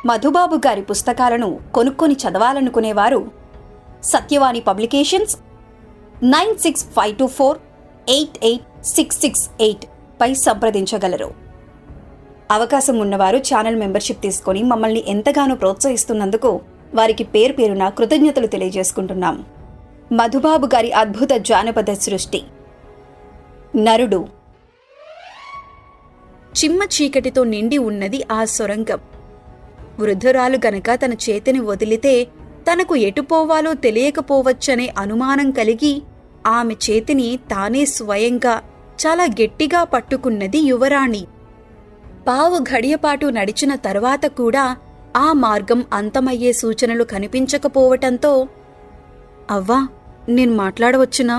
మధుబాబు గారి పుస్తకాలను కొనుక్కొని చదవాలనుకునేవారు సత్యవాణి పబ్లికేషన్స్ 9652488668 పై సంప్రదించగలరు. అవకాశం ఉన్నవారు ఛానల్ మెంబర్షిప్ తీసుకొని మమ్మల్ని ఎంతగానో ప్రోత్సహిస్తున్నందుకు వారికి పేరు పేరున కృతజ్ఞతలు తెలియజేసుకుంటున్నాం. మధుబాబు గారి అద్భుత జానపద సృష్టి నరుడు. చిమ్మ చీకటితో నిండి ఉన్నది ఆ సొరంగం. వృద్ధురాలు గనక తన చేతిని వదిలితే తనకు ఎటుపోవాలో తెలియకపోవచ్చనే అనుమానం కలిగి ఆమె చేతిని తానే స్వయంగా చాలా గట్టిగా పట్టుకున్నది యువరాణి. పావు ఘడియపాటు నడిచిన తర్వాత కూడా ఆ మార్గం అంతమయ్యే సూచనలు కనిపించకపోవటంతో అవ్వా, నేను మాట్లాడవచ్చునా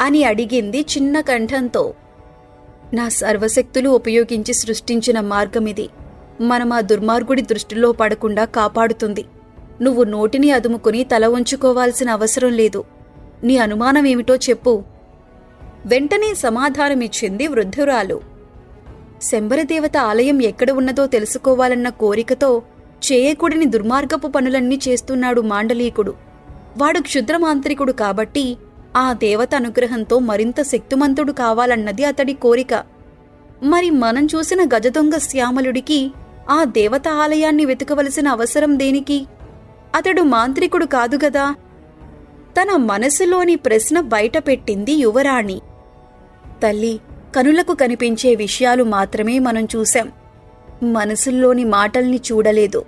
అని అడిగింది చిన్న కంఠంతో. నా సర్వశక్తులు ఉపయోగించి సృష్టించిన మార్గమిది. మనం ఆ దుర్మార్గుడి దృష్టిలో పడకుండా కాపాడుతుంది. నువ్వు నోటిని అదుముకుని తల ఉంచుకోవాల్సిన అవసరం లేదు. నీ అనుమానమేమిటో చెప్పు. వెంటనే సమాధానమిచ్చింది వృద్ధురాలు. శంబరదేవత ఆలయం ఎక్కడ ఉన్నదో తెలుసుకోవాలన్న కోరికతో చేయకూడని దుర్మార్గపు పనులన్నీ చేస్తున్నాడు మాండలీకుడు. వాడు క్షుద్రమాంత్రికుడు కాబట్టి ఆ దేవత అనుగ్రహంతో మరింత శక్తిమంతుడు కావాలన్నది అతడి కోరిక. మరి మనం చూసిన గజదొంగ శ్యామలుడికి ఆ దేవత ఆలయాన్ని వెతకవలసిన అవసరం దేనికి? అతడు మాంత్రికుడు కాదుగదా. తన మనసులోని ప్రశ్న బయటపెట్టింది యువరాణి. తల్లి, కనులకు కనిపించే విషయాలు మాత్రమే మనం చూశాం. మనసుల్లోని మాటల్ని చూడలేదు.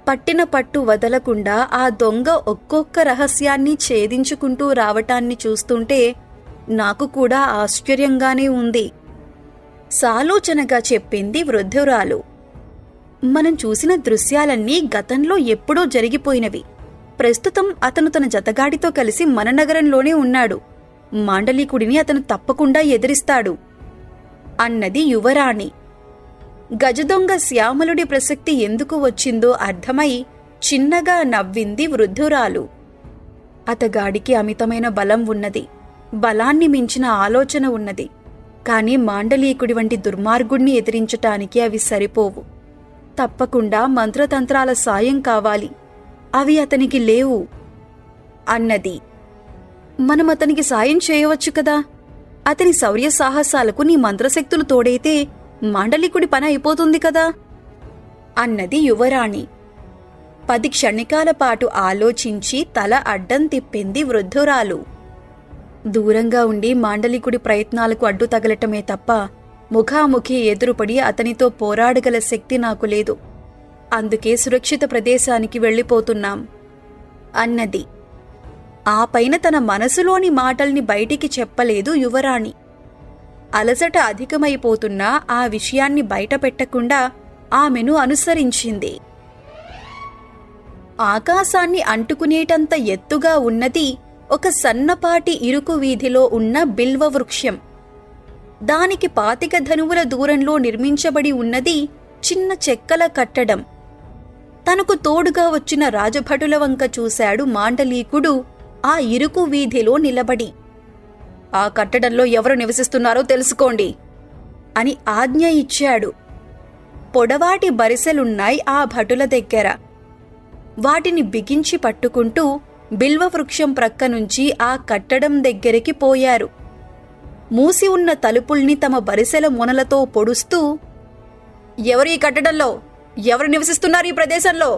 పట్టిన పట్టు వదలకుండా ఆ దొంగ ఒక్కొక్క రహస్యాన్ని ఛేదించుకుంటూ రావటాన్ని చూస్తుంటే నాకు కూడా ఆశ్చర్యంగానే ఉంది సాలోచనగా చెప్పింది వృద్ధురాలు. మనం చూసిన దృశ్యాలన్నీ గతంలో ఎప్పుడో జరిగిపోయినవి. ప్రస్తుతం అతను తన జతగాడితో కలిసి మన నగరంలోనే ఉన్నాడు. మాండలీకుడిని అతను తప్పకుండా ఎదిరిస్తాడు అన్నది యువరాణి. గజదొంగ శ్యామలుడి ప్రసక్తి ఎందుకు వచ్చిందో అర్థమై చిన్నగా నవ్వింది వృద్ధురాలు. అతగాడికి అమితమైన బలం ఉన్నది. బలాన్ని మించిన ఆలోచన ఉన్నది. కాని మాండలీకుడి వంటి దుర్మార్గుణ్ణి ఎదిరించటానికి అవి సరిపోవు. తప్పకుండా మంత్రతంత్రాల సాయం కావాలి. అవి అతనికి లేవు అన్నది. మనం అతనికి సాయం చేయవచ్చు కదా. అతని శౌర్య సాహసాలకు నీ మంత్రశక్తులు తోడైతే మాండలికుడి పని అయిపోతుంది కదా అన్నది యువరాణి. 10 క్షణికాల పాటు ఆలోచించి తల అడ్డం తిప్పింది వృద్ధురాలు. దూరంగా ఉండి మాండలికుడి ప్రయత్నాలకు అడ్డు తగలటమే తప్ప ముఖాముఖి ఎదురుపడి అతనితో పోరాడగల శక్తి నాకు లేదు. అందుకే సురక్షిత ప్రదేశానికి వెళ్ళిపోతున్నాం అన్నది. ఆ పైన తన మనసులోని మాటల్ని బయటికి చెప్పలేదు యువరాణి. అలసట అధికమైపోతున్నా ఆ విషయాన్ని బయటపెట్టకుండా ఆమెను అనుసరించింది. ఆకాశాన్ని అంటుకునేటంత ఎత్తుగా ఉన్నది ఒక సన్నపాటి ఇరుకు వీధిలో ఉన్న బిల్వ వృక్షం. దానికి 25 ధనువుల దూరంలో నిర్మించబడి ఉన్నది చిన్న చెక్కల కట్టడం. తనకు తోడుగా వచ్చిన రాజభటుల వంక చూశాడు మాండలీకుడు ఆ ఇరుకు వీధిలో నిలబడి. ఆ కట్టడంలో ఎవరు నివసిస్తున్నారో తెలుసుకోండి అని ఆజ్ఞ ఇచ్చాడు. పొడవాటి బరిసెలున్నాయి ఆ భటుల దగ్గర. వాటిని బిగించి పట్టుకుంటూ బిల్వవృక్షం ప్రక్క నుంచి ఆ కట్టడం దగ్గరికి పోయారు. మూసి ఉన్న తలుపుల్ని తమ బరిసెల మొనలతో పొడుస్తూ, ఎవరు ఈ కట్టడంలో? ఎవరు నివసిస్తున్నారు ఈ ప్రదేశంలో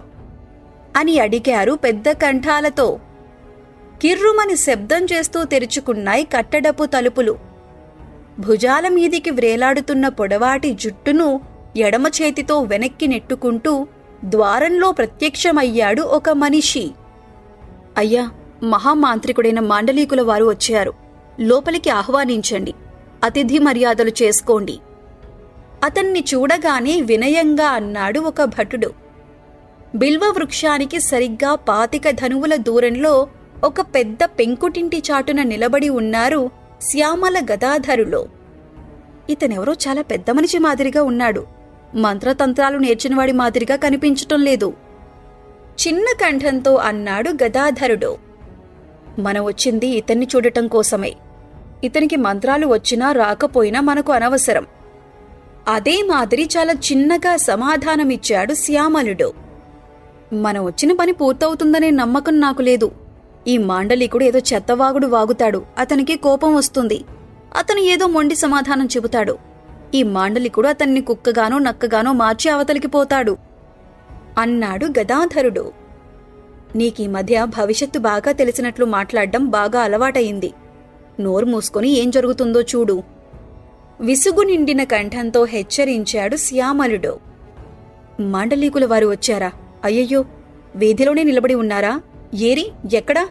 అని అడిగారు పెద్ద కంఠాలతో. కిర్రుమని శబ్దం చేస్తూ తెరుచుకున్నాయి కట్టడపు తలుపులు. భుజాల మీదికి వ్రేలాడుతున్న పొడవాటి జుట్టును ఎడమ చేతితో వెనక్కి నెట్టుకుంటూ ద్వారంలో ప్రత్యక్షమయ్యాడు ఒక మనిషి. అయ్యా, మహామాంత్రికుడైన మాండలీకుల వారు వచ్చారు. లోపలికి ఆహ్వానించండి. అతిథి మర్యాదలు చేసుకోండి అతన్ని చూడగానే వినయంగా అన్నాడు ఒక భటుడు. బిల్వ వృక్షానికి సరిగ్గా 25 ధనువుల దూరంలో ఒక పెద్ద పెంకుటింటి చాటున నిలబడి ఉన్నారు శ్యామల గదాధరులో. ఇతనెవరో చాలా పెద్ద మనిషి మాదిరిగా ఉన్నాడు. మంత్రతంత్రాలు నేర్చినవాడి మాదిరిగా కనిపించటం లేదు చిన్న కంఠంతో అన్నాడు గదాధరుడు. మనం వచ్చింది ఇతన్ని చూడటం కోసమే. ఇతనికి మంత్రాలు వచ్చినా రాకపోయినా మనకు అనవసరం. అదే మాదిరి చాలా చిన్నగా సమాధానమిచ్చాడు శ్యామలుడు. మనం వచ్చిన పని పూర్తవుతుందనే నమ్మకం నాకు లేదు. ఈ మాండలికుడు ఏదో చెత్తవాగుడు వాగుతాడు, అతనికి కోపం వస్తుంది. అతను ఏదో మొండి సమాధానం చెబుతాడు. ఈ మాండలికుడు అతన్ని కుక్కగానో నక్కగానో మార్చి అవతలికి పోతాడు అన్నాడు గదాధరుడు. నీకీ మధ్య భవిష్యత్తు బాగా తెలిసినట్లు మాట్లాడ్డం బాగా అలవాటయింది. నోరు మూసుకొని ఏం జరుగుతుందో చూడు విసుగు నిండిన కంఠంతో హెచ్చరించాడు శ్యామలుడు. మాండలీకుల వారు వచ్చారా? అయ్యయ్యో, వీధిలోనే నిలబడి ఉన్నారా? ఏరి, ఎక్కడా?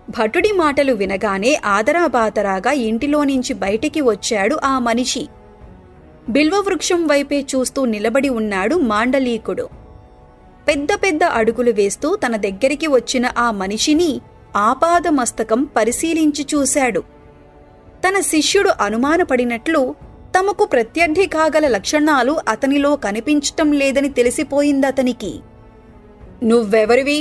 భటుడి మాటలు వినగానే ఆదరాబాతరాగా ఇంటిలోనించి బయటికి వచ్చాడు ఆ మనిషి. బిల్వవృక్షం వైపే చూస్తూ నిలబడి ఉన్నాడు మాండలీకుడు. పెద్ద పెద్ద అడుగులు వేస్తూ తన దగ్గరికి వచ్చిన ఆ మనిషిని ఆపాదమస్తకం పరిశీలించి చూశాడు. తన శిష్యుడు అనుమానపడినట్లు తమకు ప్రత్యర్థి కాగల లక్షణాలు అతనిలో కనిపించటం లేదని తెలిసిపోయిందతనికి. నువ్వెవరివి?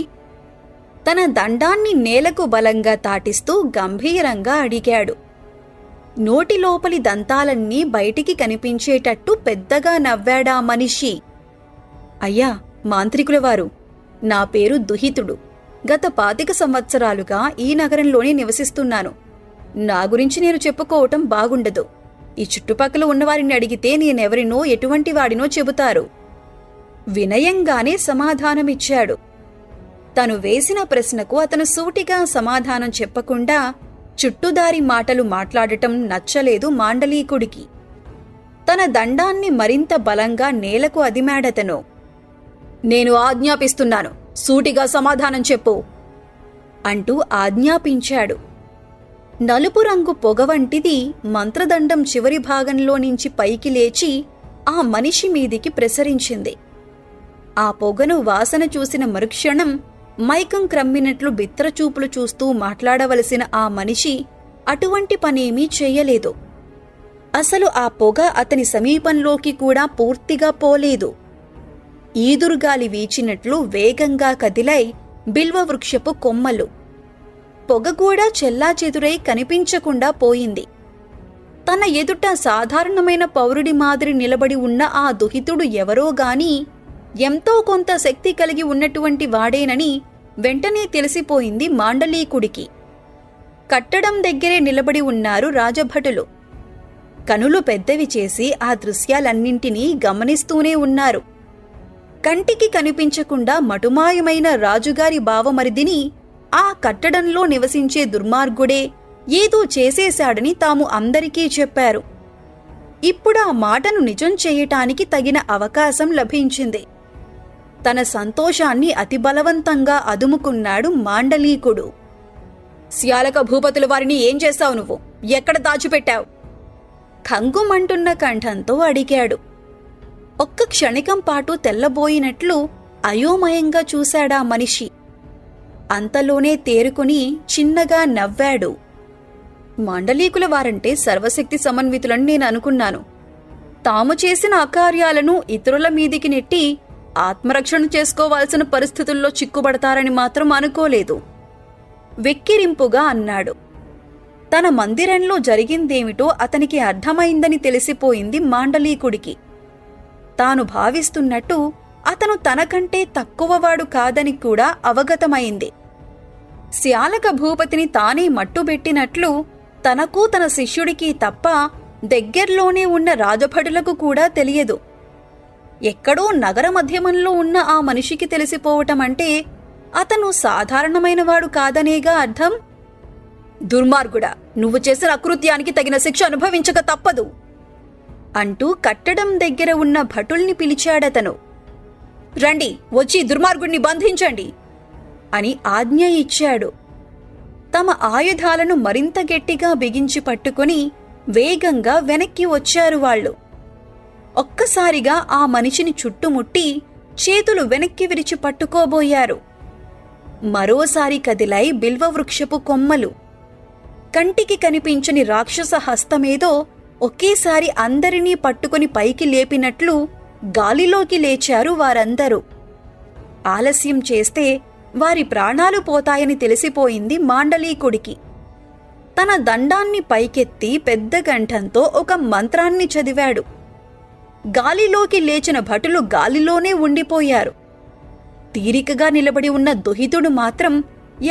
తన దండాన్ని నేలకు బలంగా తాటిస్తూ గంభీరంగా అడిగాడు. నోటిలోపలి దంతాలన్నీ బయటికి కనిపించేటట్టు పెద్దగా నవ్వాడా మనిషి. అయ్యా మాంత్రికులవారు, నా పేరు దుహితుడు. గత 25 సంవత్సరాలుగా ఈ నగరంలోనే నివసిస్తున్నాను. నా గురించి నేను చెప్పుకోవటం బాగుండదు. ఈ చుట్టుపక్కల ఉన్నవారిని అడిగితే నేనెవరినో ఎటువంటి వాడినో చెబుతారు. వినయంగానే సమాధానమిచ్చాడు. తను వేసిన ప్రశ్నకు అతను సూటిగా సమాధానం చెప్పకుండా చుట్టుదారి మాటలు మాట్లాడటం నచ్చలేదు మాండలీకుడికి. తన దండాన్ని మరింత బలంగా నేలకు అదిమాడతను. నేను ఆజ్ఞాపిస్తున్నాను, సూటిగా సమాధానం చెప్పు అంటూ ఆజ్ఞాపించాడు. నలుపు రంగు పొగ వంటిది మంత్రదండం చివరి భాగంలో నుంచి పైకి లేచి ఆ మనిషి మీదికి ప్రసరించింది. ఆ పొగను వాసన చూసిన మరుక్షణం మైకం క్రమ్మినట్లు బిత్రచూపులు చూస్తూ మాట్లాడవలసిన ఆ మనిషి అటువంటి పనేమీ చెయ్యలేదు. అసలు ఆ పొగ అతని సమీపంలోకి కూడా పూర్తిగా పోలేదు. ఈదురుగాలి వీచినట్లు వేగంగా కదిలై బిల్వవృక్షపు కొమ్మలు. పొగ కూడా చెల్లాచెదురై కనిపించకుండా పోయింది. తన ఎదుట సాధారణమైన పౌరుడి మాదిరి నిలబడి ఉన్న ఆ దుహితుడు ఎవరోగాని ఎంతో కొంత శక్తి కలిగి ఉన్నటువంటి వాడేనని వెంటనే తెలిసిపోయింది మాండలీకుడికి. కట్టడం దగ్గరే నిలబడి ఉన్నారు రాజభటులు. కనులు పెద్దవి చేసి ఆ దృశ్యాలన్నింటినీ గమనిస్తూనే ఉన్నారు. కంటికి కనిపించకుండా మటుమాయమైన రాజుగారి బావమరిదిని ఆ కట్టడంలో నివసించే దుర్మార్గుడే ఏదో చేసేశాడని తాము అందరికీ చెప్పారు. ఇప్పుడా మాటను నిజం చేయటానికి తగిన అవకాశం లభించింది. తన సంతోషాన్ని అతి బలవంతంగా అదుముకున్నాడు మాండలీకుడు. శ్యాలక భూపతుల వారిని ఏం చేశావు నువ్వు? ఎక్కడ దాచిపెట్టావు? ఖంగుమంటున్న కంఠంతో అడిగాడు. ఒక్క క్షణికం పాటు తెల్లబోయినట్లు అయోమయంగా చూశాడా మనిషి. అంతలోనే తేరుకుని చిన్నగా నవ్వాడు. మాండలీకుల వారంటే సర్వశక్తి సమన్వితులని నేను అనుకున్నాను. తాము చేసిన అకార్యాలను ఇతరుల మీదికి నెట్టి ఆత్మరక్షణ చేసుకోవాల్సిన పరిస్థితుల్లో చిక్కుబడతారని మాత్రం అనుకోలేదు. వెక్కిరింపుగా అన్నాడు. తన మందిరంలో జరిగిందేమిటో అతనికి అర్థమైందని తెలిసిపోయింది మాండలీకుడికి. తాను భావిస్తున్నట్టు అతను తనకంటే తక్కువవాడు కాదని కూడా అవగతమైంది. శ్యాలక భూపతిని తానే మట్టుబెట్టినట్లు తనకు తన శిష్యుడికి తప్ప దగ్గర్లోనే ఉన్న రాజభటులకు కూడా తెలియదు. ఎక్కడో నగర మధ్యమంలో ఉన్న ఆ మనిషికి తెలిసిపోవటమంటే అతను సాధారణమైనవాడు కాదనేగా అర్థం. దుర్మార్గుడా, నువ్వు చేసిన అకృత్యానికి తగిన శిక్ష అనుభవించక తప్పదు అంటూ కట్టడం దగ్గర ఉన్న భటుల్ని పిలిచాడతను. రండి, వచ్చి దుర్మార్గుడిని బంధించండి అని ఆజ్ఞ ఇచ్చాడు. తమ ఆయుధాలను మరింత గట్టిగా బిగించి పట్టుకుని వేగంగా వెనక్కి వచ్చారు వాళ్ళు. ఒక్కసారిగా ఆ మనిషిని చుట్టుముట్టి చేతులు వెనక్కి విరిచి పట్టుకోబోయారు. మరోసారి కదిలై బిల్వవృక్షపు కొమ్మలు. కంటికి కనిపించని రాక్షస హస్తమేదో ఒకేసారి అందరినీ పట్టుకుని పైకి లేపినట్లు గాలిలోకి లేచారు వారందరూ. ఆలస్యం చేస్తే వారి ప్రాణాలు పోతాయని తెలిసిపోయింది మాండలీకుడికి. తన దండాన్ని పైకెత్తి పెద్ద కంఠంతో ఒక మంత్రాన్ని చదివాడు. గాలిలోకి లేచిన భటులు గాలిలోనే ఉండిపోయారు. తీరికగా నిలబడి ఉన్న దుహితుడు మాత్రం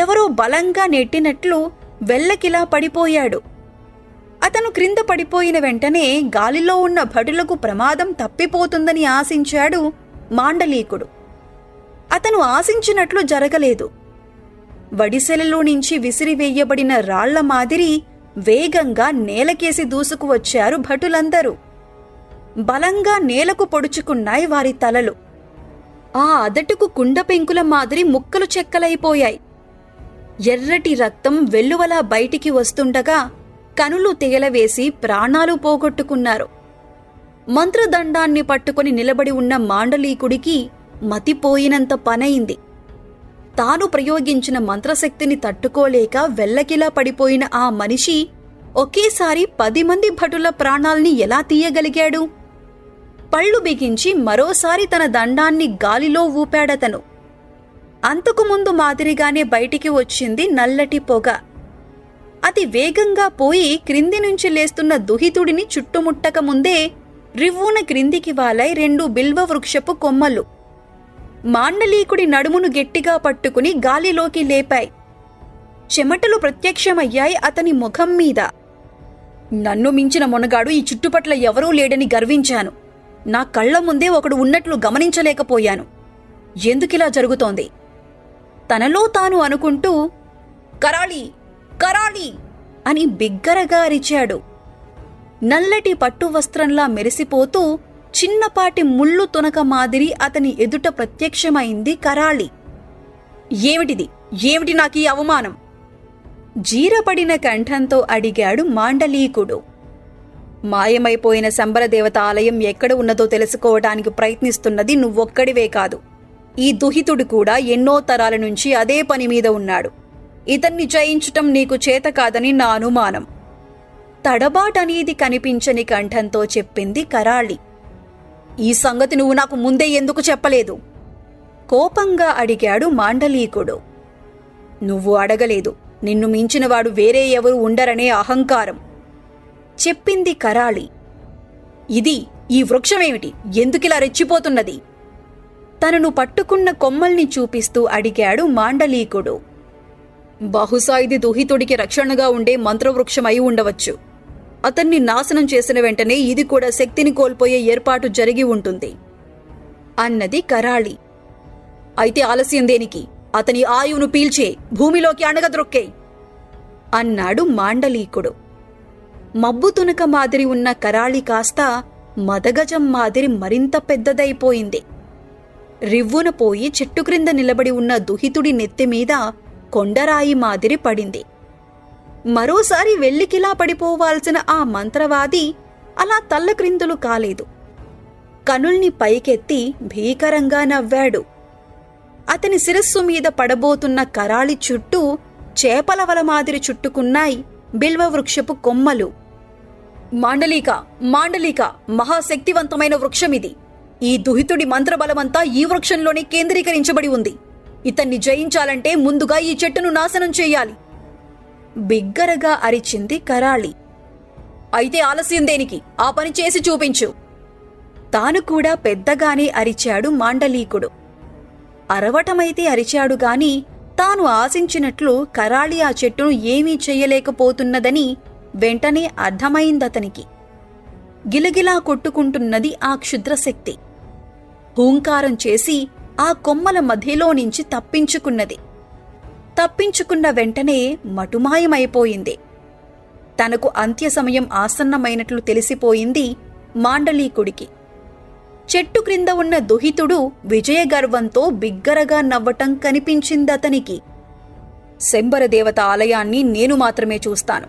ఎవరో బలంగా నెట్టినట్లు వెల్లకిలా పడిపోయాడు. అతను క్రింద పడిపోయిన వెంటనే గాలిలో ఉన్న భటులకు ప్రమాదం తప్పిపోతుందని ఆశించాడు మాండలీకుడు. అతను ఆశించినట్లు జరగలేదు. వడిసెలలో నుంచి విసిరివేయబడిన రాళ్ల మాదిరి వేగంగా నేలకేసి దూసుకువచ్చారు భటులందరూ. బలంగా నేలకు పొడుచుకున్నాయి వారి తలలు. ఆ అదటుకు కుండ పెంకుల మాదిరి ముక్కలు చెక్కలైపోయాయి. ఎర్రటి రక్తం వెల్లువలా బయటికి వస్తుండగా కనులు తేలవేసి ప్రాణాలు పోగొట్టుకున్నారు. మంత్రదండాన్ని పట్టుకుని నిలబడి ఉన్న మాండలీకుడికి మతిపోయినంత పనయింది. తాను ప్రయోగించిన మంత్రశక్తిని తట్టుకోలేక వెల్లకిలా పడిపోయిన ఆ మనిషి ఒకేసారి 10 మంది భటుల ప్రాణాల్ని ఎలా తీయగలిగాడు? పళ్ళు బిగించి మరోసారి తన దండాన్ని గాలిలో ఊపాడతను. అంతకుముందు మాదిరిగానే బయటికి వచ్చింది నల్లటి పొగ. అతి వేగంగా పోయి క్రింది నుంచి లేస్తున్న దుహితుడిని చుట్టుముట్టక ముందే రివ్వున క్రిందికి వాలై 2 బిల్వ వృక్షపు కొమ్మలు మాండలీకుడి నడుమును గట్టిగా పట్టుకుని గాలిలోకి లేపాయి. చెమటలు ప్రత్యక్షమయ్యాయి అతని ముఖం మీద. నన్ను మించిన మొనగాడు ఈ చుట్టుపట్ల ఎవరూ లేడని గర్వించాను. నా కళ్ల ముందే ఒకడు ఉన్నట్లు గమనించలేకపోయాను. ఎందుకిలా జరుగుతోంది? తనలో తాను అనుకుంటూ కరాళి కరాళి అని బిగ్గరగా అరిచాడు. నల్లటి పట్టు వస్త్రంలా మెరిసిపోతూ చిన్నపాటి ముళ్ళు తునక మాదిరి అతని ఎదుట ప్రత్యక్షమైంది కరాళి. ఏమిటిది? ఏమిటి నాకీ అవమానం? జీరపడిన కంఠంతో అడిగాడు మాండలీకుడు. మాయమైపోయిన శంబరదేవత ఆలయం ఎక్కడ ఉన్నదో తెలుసుకోవటానికి ప్రయత్నిస్తున్నది నువ్వొక్కడివే కాదు. ఈ దుహితుడు కూడా ఎన్నో తరాల నుంచి అదే పని మీద ఉన్నాడు. ఇతన్ని జయించటం నీకు చేత కాదని నా అనుమానం. తడబాటనేది కనిపించని కంఠంతో చెప్పింది కరాళి. ఈ సంగతి నువ్వు నాకు ముందే ఎందుకు చెప్పలేదు? కోపంగా అడిగాడు మాండలీకుడు. నువ్వు అడగలేదు. నిన్ను మించినవాడు వేరే ఎవరు ఉండరనే అహంకారం చెప్పింది కరాళి. ఈ వృక్షమేమిటి? ఎందుకిలా రెచ్చిపోతున్నది? తనను పట్టుకున్న కొమ్మల్ని చూపిస్తూ అడిగాడు మాండలీకుడు. బహుశా ఇది దుహితుడికి రక్షణగా ఉండే మంత్రవృక్షమై ఉండవచ్చు. అతన్ని నాశనం చేసిన వెంటనే ఇది కూడా శక్తిని కోల్పోయే ఏర్పాటు జరిగి ఉంటుంది అన్నది కరాళి. అయితే ఆలస్యం దేనికి? అతని ఆయువును పీల్చే, భూమిలోకి అణగద్రొక్కే అన్నాడు మాండలీకుడు. మబ్బు తునక మాదిరి ఉన్న కరాళి కాస్త మదగజం మాదిరి మరింత పెద్దదైపోయింది. రివ్వున పోయి చెట్టు క్రింద నిలబడి ఉన్న దుహితుడి నెత్తిమీద కొండరాయి మాదిరి పడింది. మరోసారి వెల్లికిలా పడిపోవాల్సిన ఆ మంత్రవాది అలా తల్లక్రిందులు కాలేదు. కనుల్ని పైకెత్తి భీకరంగా నవ్వాడు. అతని శిరస్సు మీద పడబోతున్న కరాళి చుట్టూ చేపల వల మాదిరి చుట్టుకున్నాయి బిల్వవృక్షపు కొమ్మలు. మాండలీక మాండలీక, మహాశక్తివంతమైన వృక్షమిది. ఈ దుహితుడి మంత్రబలమంతా ఈ వృక్షంలోనే కేంద్రీకరించబడి ఉంది. ఇతన్ని జయించాలంటే ముందుగా ఈ చెట్టును నాశనం చెయ్యాలి బిగ్గరగా అరిచింది కరాళి. అయితే ఆలస్యం దేనికి? ఆ పని చేసి చూపించు. తాను కూడా పెద్దగానే అరిచాడు మాండలీకుడు. అరవటమైతే అరిచాడు గాని తాను ఆశించినట్లు కరాళి ఆ చెట్టును ఏమీ చెయ్యలేకపోతున్నదని వెంటనే అర్థమైందతనికి. గిలగిలా కొట్టుకుంటున్నది ఆ క్షుద్రశక్తి. హూంకారం చేసి ఆ కొమ్మల మధ్యలో నుంచి తప్పించుకున్నది. తప్పించుకున్న వెంటనే మటుమాయమైపోయింది. తనకు అంత్య సమయం ఆసన్నమైనట్లు తెలిసిపోయింది మాండలీకుడికి. చెట్టు క్రింద ఉన్న దుహితుడు విజయగర్వంతో బిగ్గరగా నవ్వటం కనిపించిందతనికి. శంబరదేవత ఆలయాన్ని నేను మాత్రమే చూస్తాను.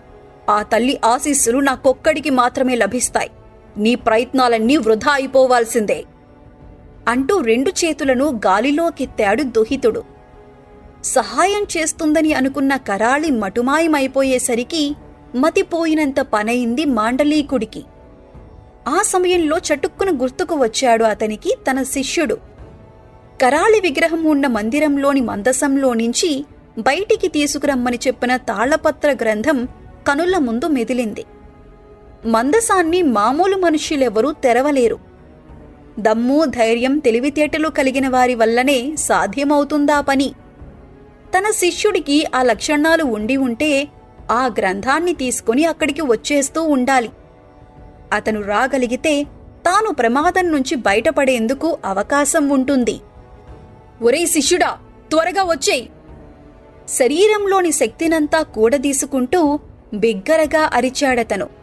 ఆ తల్లి ఆశీస్సులు నాకొక్కడికి మాత్రమే లభిస్తాయి. నీ ప్రయత్నాలన్నీ వృధా అయిపోవాల్సిందే అంటూ 2 చేతులను గాలిలోకెత్తాడు దుహితుడు. సహాయం చేస్తుందని అనుకున్న కరాళి మటుమాయమైపోయేసరికి మతిపోయినంత పనయింది మాండలీకుడికి. ఆ సమయంలో చటుక్కున గుర్తుకు వచ్చాడు అతనికి తన శిష్యుడు. కరాళి విగ్రహం ఉన్న మందిరంలోని మందసంలో నుంచి బయటికి తీసుకురమ్మని చెప్పిన తాళపత్ర గ్రంథం కనుల ముందు మెదిలింది. మందసాన్ని మామూలు మనుష్యులెవరూ తెరవలేరు. దమ్ము, ధైర్యం, తెలివితేటలు కలిగిన వారి వల్లనే సాధ్యమవుతుందా పని. తన శిష్యుడికి ఆ లక్షణాలు ఉండి ఉంటే ఆ గ్రంథాన్ని తీసుకుని అక్కడికి వచ్చేస్తూ ఉండాలి. అతను రాగలిగితే తాను ప్రమాదం నుంచి బయటపడేందుకు అవకాశం ఉంటుంది. ఒరే శిష్యుడా, త్వరగా వచ్చేయ్! శరీరంలోని శక్తినంతా కూడదీసుకుంటూ బిగ్గరగా అరిచాడతను.